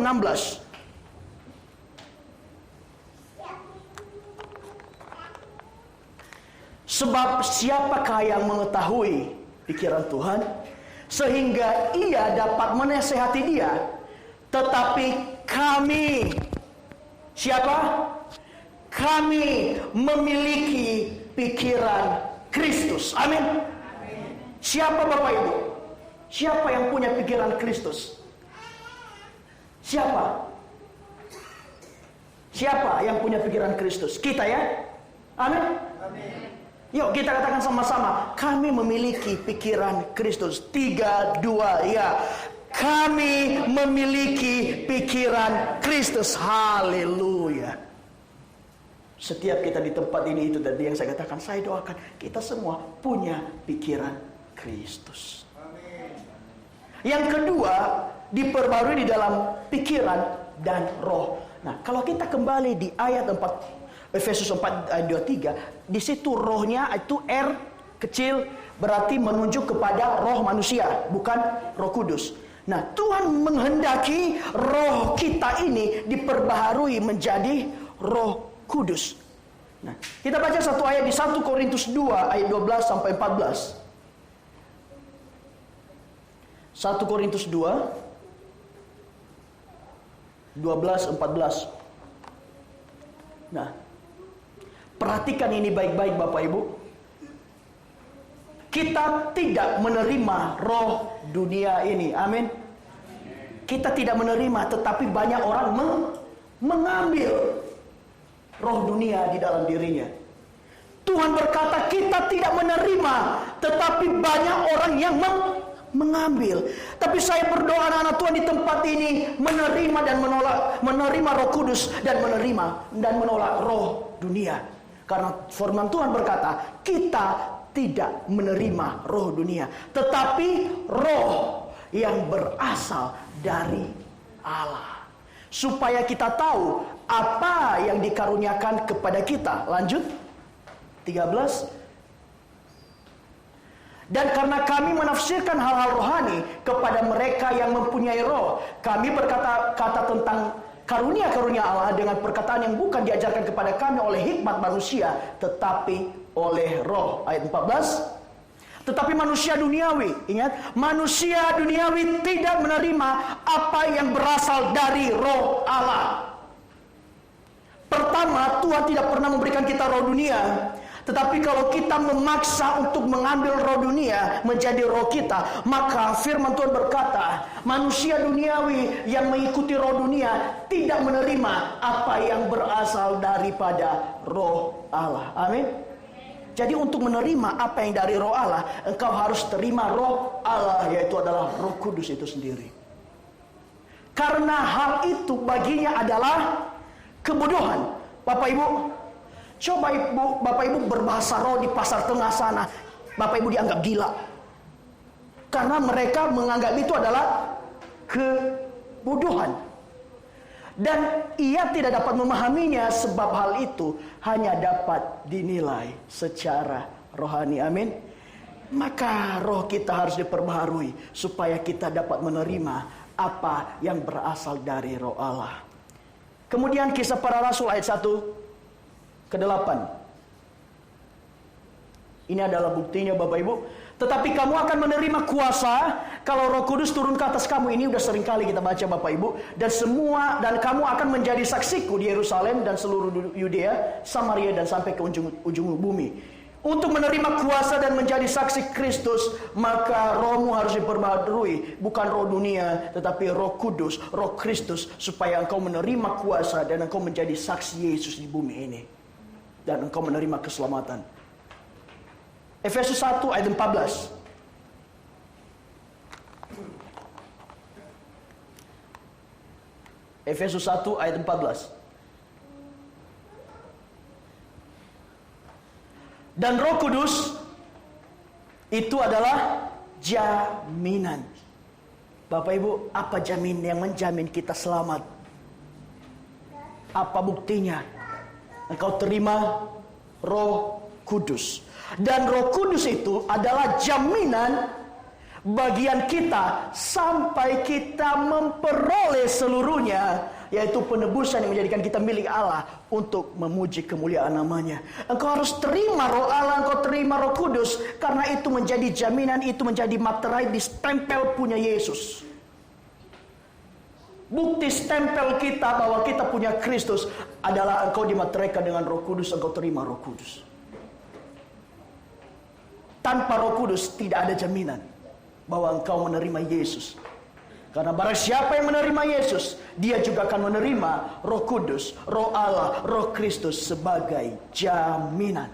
16. Sebab siapakah yang mengetahui pikiran Tuhan sehingga ia dapat menasehati dia? Tetapi kami, siapa? Kami memiliki pikiran Kristus. Amin. Siapa Bapak Ibu? Siapa yang punya pikiran Kristus? Siapa? Siapa yang punya pikiran Kristus? Kita ya? Amin. Yuk kita katakan sama-sama, kami memiliki pikiran Kristus. 3, 2, ya. Kami memiliki pikiran Kristus. Haleluya. Setiap kita di tempat ini, itu tadi yang saya katakan, saya doakan kita semua punya pikiran Kristus. Yang kedua, diperbarui di dalam pikiran dan roh. Nah, kalau kita kembali di ayat 4 Efesus 4 ayat 23, di situ rohnya itu R kecil, berarti menunjuk kepada roh manusia, bukan Roh Kudus. Nah, Tuhan menghendaki roh kita ini diperbaharui menjadi Roh Kudus. Nah, kita baca satu ayat di 1 Korintus 2 ayat 12 sampai 14. 1 Korintus 2 12-14. Nah, perhatikan ini baik-baik Bapak Ibu. Kita tidak menerima roh dunia ini. Amin. Kita tidak menerima, tetapi banyak orang mengambil roh dunia di dalam dirinya. Tuhan berkata kita tidak menerima, tetapi banyak orang yang mengambil. Tapi saya berdoa anak-anak Tuhan di tempat ini menerima dan menolak, menerima Roh Kudus dan menerima dan menolak roh dunia. Karena firman Tuhan berkata, kita tidak menerima roh dunia, tetapi roh yang berasal dari Allah. Supaya kita tahu apa yang dikaruniakan kepada kita. Lanjut 13. Dan karena kami menafsirkan hal-hal rohani kepada mereka yang mempunyai roh, kami berkata-kata tentang karunia-karunia Allah dengan perkataan yang bukan diajarkan kepada kami oleh hikmat manusia, tetapi oleh roh. Ayat 14. Tetapi manusia duniawi, ingat, manusia duniawi tidak menerima apa yang berasal dari roh Allah. Pertama, Tuhan tidak pernah memberikan kita roh dunia. Tetapi kalau kita memaksa untuk mengambil roh dunia menjadi roh kita, maka firman Tuhan berkata, manusia duniawi yang mengikuti roh dunia tidak menerima apa yang berasal daripada roh Allah. Amin. Jadi untuk menerima apa yang dari roh Allah, engkau harus terima roh Allah, yaitu adalah Roh Kudus itu sendiri. Karena hal itu baginya adalah kebodohan. Bapak Ibu, coba Bapak Ibu berbahasa roh di pasar tengah sana, Bapak Ibu dianggap gila. Karena mereka menganggap itu adalah kebodohan. Dan ia tidak dapat memahaminya, sebab hal itu hanya dapat dinilai secara rohani. Amin. Maka roh kita harus diperbaharui supaya kita dapat menerima apa yang berasal dari roh Allah. Kemudian Kisah Para Rasul ayat 1 ke 8. Ini adalah buktinya Bapak Ibu. Tetapi kamu akan menerima kuasa kalau Roh Kudus turun ke atas kamu. Ini udah sering kali kita baca Bapak Ibu. Dan kamu akan menjadi saksiku di Yerusalem dan seluruh Yudea, Samaria dan sampai ke ujung bumi. Untuk menerima kuasa dan menjadi saksi Kristus, maka rohmu harus diperbaharui. Bukan roh dunia, tetapi Roh Kudus, Roh Kristus, supaya engkau menerima kuasa dan engkau menjadi saksi Yesus di bumi ini. Dan engkau menerima keselamatan. Efesus 1 ayat 14. Efesus 1 ayat 14. Dan Roh Kudus itu adalah jaminan. Bapak Ibu, apa jamin yang menjamin kita selamat? Apa buktinya? Engkau terima Roh Kudus. Dan Roh Kudus itu adalah jaminan bagian kita sampai kita memperoleh seluruhnya, yaitu penebusan yang menjadikan kita milik Allah untuk memuji kemuliaan namanya. Engkau harus terima Roh Allah, engkau terima Roh Kudus, karena itu menjadi jaminan, itu menjadi materai di stempel punya Yesus. Bukti stempel kita bahwa kita punya Kristus adalah engkau dimateraikan dengan Roh Kudus, engkau terima Roh Kudus. Tanpa Roh Kudus tidak ada jaminan bahwa engkau menerima Yesus. Karena barang siapa yang menerima Yesus, dia juga akan menerima Roh Kudus, Roh Allah, Roh Kristus sebagai jaminan.